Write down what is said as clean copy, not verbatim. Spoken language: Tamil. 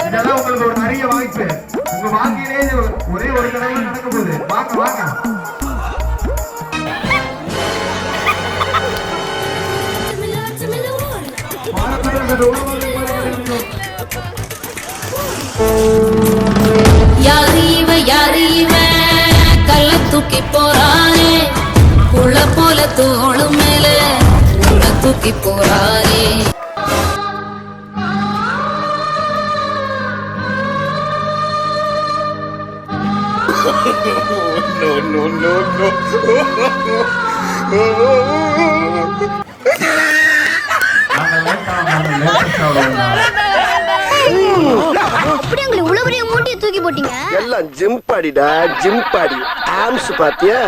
இதெல்லாம் உங்களுக்கு ஒரு நிறைய வாய்ப்பு. உங்க வாழ்க்கையிலே ஒரே ஒரு தடவை நடக்க போகுது. வாங்க வாங்க. யாரு இவன் கல்ல தூக்கி போறானே, புள்ள போல தோளு மேல உள்ள தூக்கி போறானே. No, no, no, no. அப்படி உங்களை இவ்வளவு பெரிய மூட்டையை தூக்கி போட்டீங்க? எல்லாம் ஜிம் பாடிடா, ஜிம் பாடி. ஆம்ஸ் பாத்தியா?